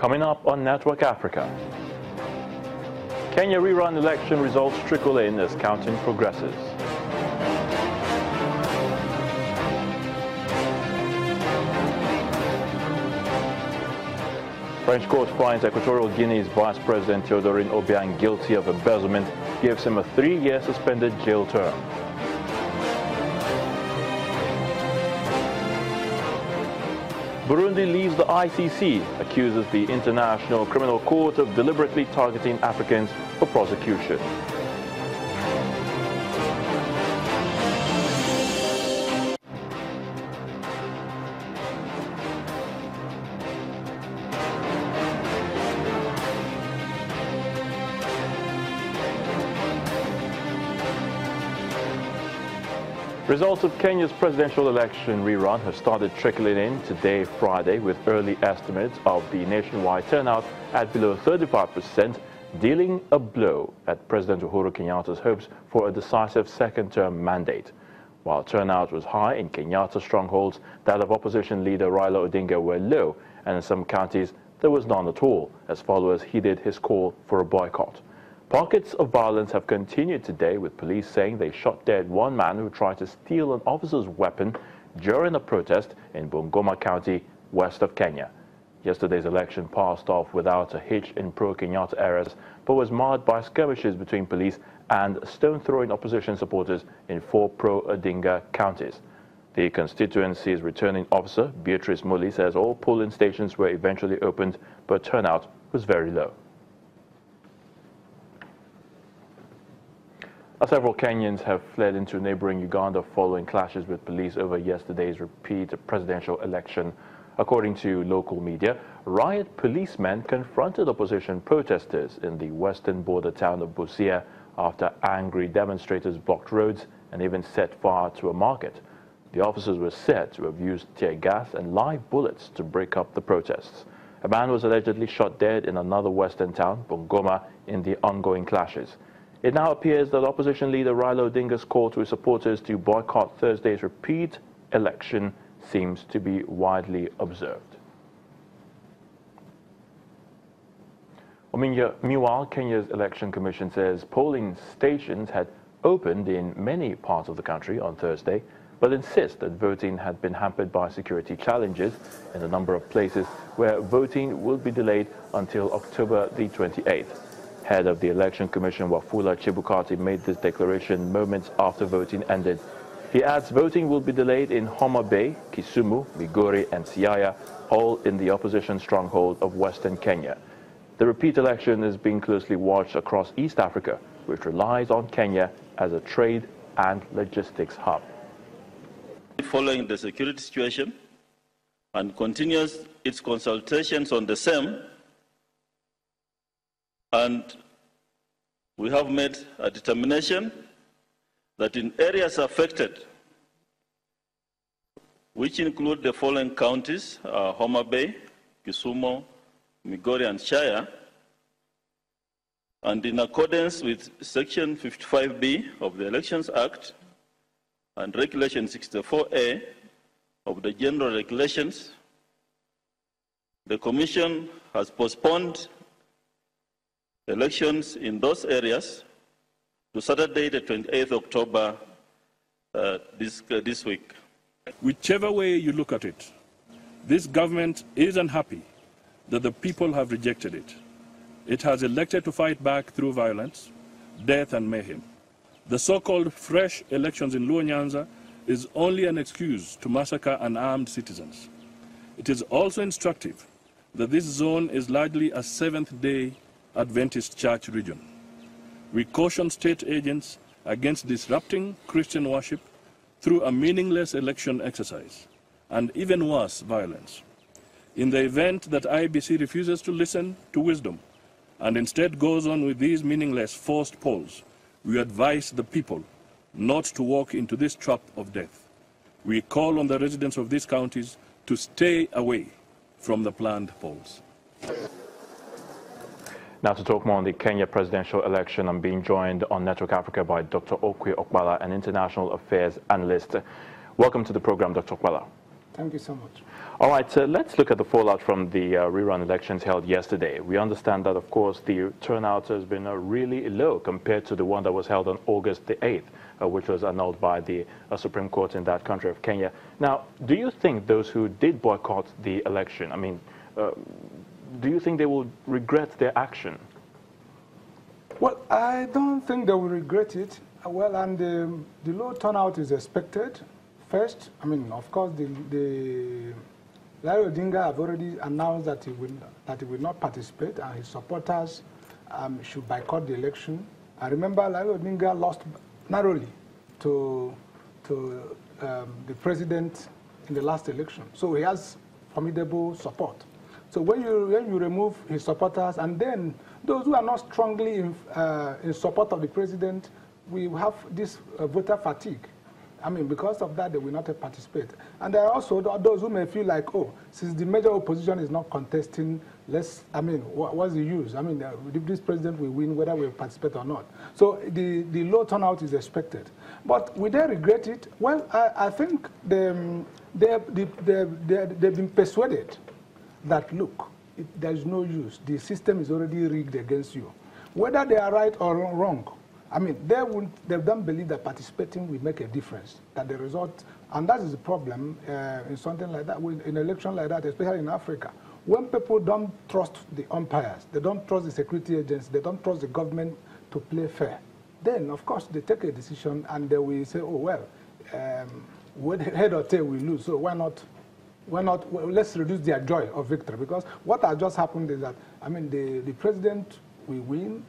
Coming up on Network Africa. Kenya rerun election results trickle in as counting progresses. French court finds Equatorial Guinea's Vice President Théodorine Obiang guilty of embezzlement, gives him a 3-year suspended jail term. Burundi leaves the ICC, accuses the International Criminal Court of deliberately targeting Africans for prosecution. Results of Kenya's presidential election rerun have started trickling in today, Friday, with early estimates of the nationwide turnout at below 35%, dealing a blow at President Uhuru Kenyatta's hopes for a decisive second-term mandate. While turnout was high in Kenyatta strongholds, that of opposition leader Raila Odinga were low, and in some counties there was none at all, as followers heeded his call for a boycott. Pockets of violence have continued today, with police saying they shot dead one man who tried to steal an officer's weapon during a protest in Bungoma County, west of Kenya. Yesterday's election passed off without a hitch in pro-Kenyatta areas, but was marred by skirmishes between police and stone-throwing opposition supporters in 4 pro-Odinga counties. The constituency's returning officer, Beatrice Muli, says all polling stations were eventually opened, but turnout was very low. Several Kenyans have fled into neighboring Uganda following clashes with police over yesterday's repeat presidential election. According to local media, riot policemen confronted opposition protesters in the western border town of Busia after angry demonstrators blocked roads and even set fire to a market. The officers were said to have used tear gas and live bullets to break up the protests. A man was allegedly shot dead in another western town, Bungoma, in the ongoing clashes. It now appears that opposition leader Raila Odinga's call to his supporters to boycott Thursday's repeat election seems to be widely observed. Meanwhile, Kenya's Election Commission says polling stations had opened in many parts of the country on Thursday, but insists that voting had been hampered by security challenges in a number of places where voting will be delayed until October the 28th. Head of the Election Commission, Wafula Chebukati, made this declaration moments after voting ended. He adds voting will be delayed in Homa Bay, Kisumu, Migori and Siaya, all in the opposition stronghold of Western Kenya. The repeat election is being closely watched across East Africa, which relies on Kenya as a trade and logistics hub. Following the security situation and continues its consultations on the same, and we have made a determination that in areas affected, which include the following counties, Homa Bay, Kisumu, Migori and Siaya, and in accordance with Section 55B of the Elections Act and Regulation 64A of the General Regulations, the Commission has postponed elections in those areas to Saturday, the 28th October this week. Whichever way you look at it, this government is unhappy that the people have rejected it. It has elected to fight back through violence, death and mayhem. The so-called fresh elections in Luo Nyanza is only an excuse to massacre unarmed citizens. It is also instructive that this zone is largely a Seventh-day Adventist Church region. We caution state agents against disrupting Christian worship through a meaningless election exercise, and even worse, violence. In the event that IEBC refuses to listen to wisdom and instead goes on with these meaningless forced polls, we advise the people not to walk into this trap of death. We call on the residents of these counties to stay away from the planned polls. Now to talk more on the Kenya presidential election, I'm being joined on Network Africa by Dr. Okwe Okpala, an international affairs analyst. Welcome to the program, Dr. Okpala. Thank you so much. All right, so let's look at the fallout from the rerun elections held yesterday. We understand that, of course, the turnout has been really low compared to the one that was held on August the 8th, which was annulled by the Supreme Court in that country of Kenya. Now, do you think those who did boycott the election, I mean, do you think they will regret their action? Well, I don't think they will regret it. Well, and the low turnout is expected. First, I mean, of course, Raila Odinga have already announced that he will not participate, and his supporters should boycott the election. I remember Raila Odinga lost narrowly to the president in the last election, so he has formidable support. So when you remove his supporters, and then those who are not strongly in support of the president, we have this voter fatigue. I mean, because of that, they will not participate. And there are also those who may feel like, oh, since the major opposition is not contesting, I mean, what's the use? I mean, this president will win whether we participate or not. So the low turnout is expected. But will they regret it? Well, I think they've been persuaded that, look, there is no use. The system is already rigged against you. Whether they are right or wrong, I mean, they don't believe that participating will make a difference, that the result, and that is the problem in something like that, in an election like that, especially in Africa. When people don't trust the umpires, they don't trust the security agents, they don't trust the government to play fair, then, of course, they take a decision and they will say, oh, well, head or tail we lose, so why not, well, let's reduce their joy of victory. Because what has just happened is that, I mean, the president will win,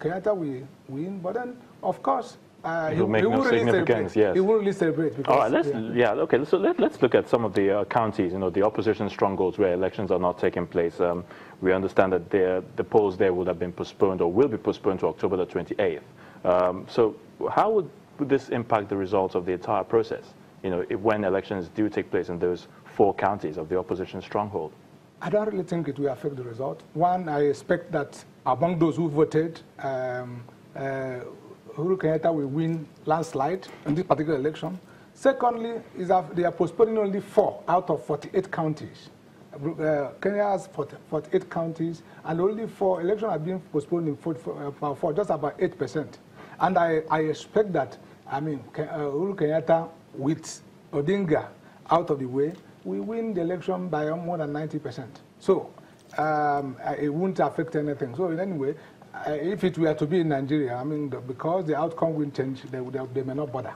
Kenyatta will win, but then, of course, he will make no significance. Yes, he will really celebrate. Because, all right, okay. So let's look at some of the counties, the opposition strongholds where elections are not taking place. We understand that the polls there would have been postponed or will be postponed to October the 28th. So how would this impact the results of the entire process? When elections do take place in those 4 counties of the opposition stronghold. I don't really think it will affect the result. One, I expect that among those who voted, Uhuru Kenyatta will win landslide in this particular election. Secondly, is that they are postponing only 4 out of 48 counties. Kenya has 48 counties, and only 4 elections are being postponed in for just about 8%. And I expect that, I mean, Uhuru Kenyatta with Odinga out of the way, we win the election by more than 90%. So it won't affect anything. So in any way, if it were to be in Nigeria, I mean, because the outcome will change, they may not bother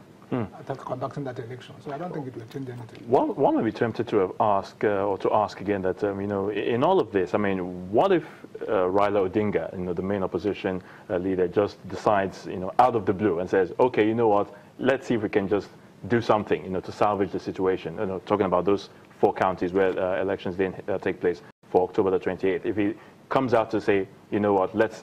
conducting that election. So I don't think it will change anything. One may be tempted to ask again that, in all of this, I mean, what if Raila Odinga, the main opposition leader, just decides, out of the blue and says, okay, you know what, let's see if we can just do something, to salvage the situation. Talking about those 4 counties where elections didn't take place for October the 28th. If he comes out to say, you know what, let's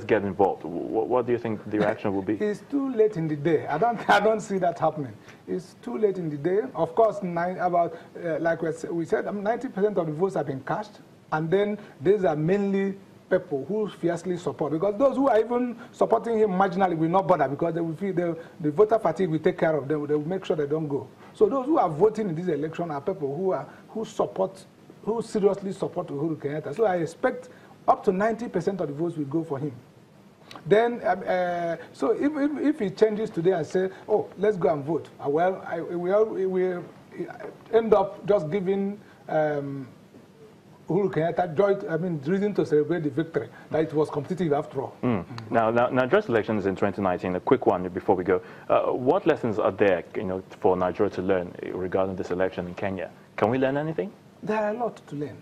get involved, what do you think the reaction will be? It's too late in the day. I don't see that happening. It's too late in the day. Of course, like we said, 90% of the votes have been cast, and then these are mainly people who fiercely support, because those who are even supporting him marginally will not bother, because they will feel the voter fatigue will take care of them. They will make sure they don't go. So those who are voting in this election are people who seriously support Uhuru Kenyatta. So I expect up to 90% of the votes will go for him. Then, so if he changes today and say, oh, let's go and vote, well, we will end up just giving Uhuru Kenyatta reason to celebrate the victory, that it was competitive after all. Now, just elections in 2019, a quick one before we go. What lessons are there, for Nigeria to learn regarding this election in Kenya? Can we learn anything? There are a lot to learn.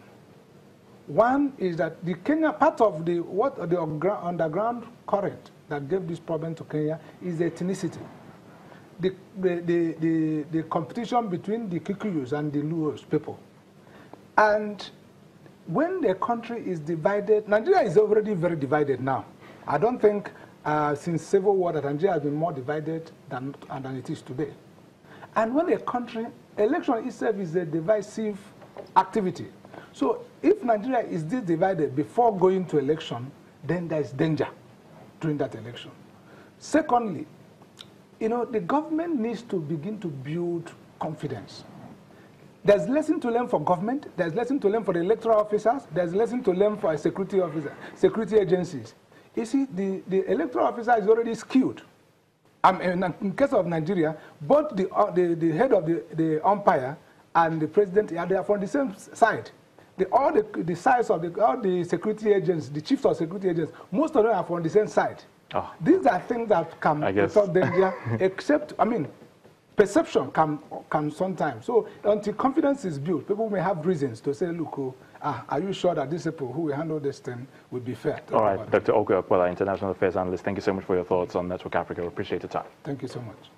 One is that the Kenya, part of the underground current that gave this problem to Kenya is ethnicity. The competition between the Kikuyus and the Luos people. And when the country is divided, Nigeria is already very divided now. I don't think since Civil War that Nigeria has been more divided than it is today. And when a country, election itself is a divisive activity. So if Nigeria is this divided before going to election, then there is danger during that election. Secondly, the government needs to begin to build confidence. there's lesson to learn for government, there's lesson to learn for the electoral officers, there's lesson to learn for security officers, security agencies. You see, the electoral officer is already skewed. In case of Nigeria, both the head of the umpire and the president, they are from the same side. All the sides of all the security agents, the chiefs of security agents, most of them are from the same side. Oh. These are things that can without danger, except, perception can sometimes. So until confidence is built, people may have reasons to say, look, are you sure that these people who will handle this thing will be fair? All right, Dr. Ogo Akpola, International Affairs Analyst, thank you so much for your thoughts on Network Africa. We appreciate the time. Thank you so much.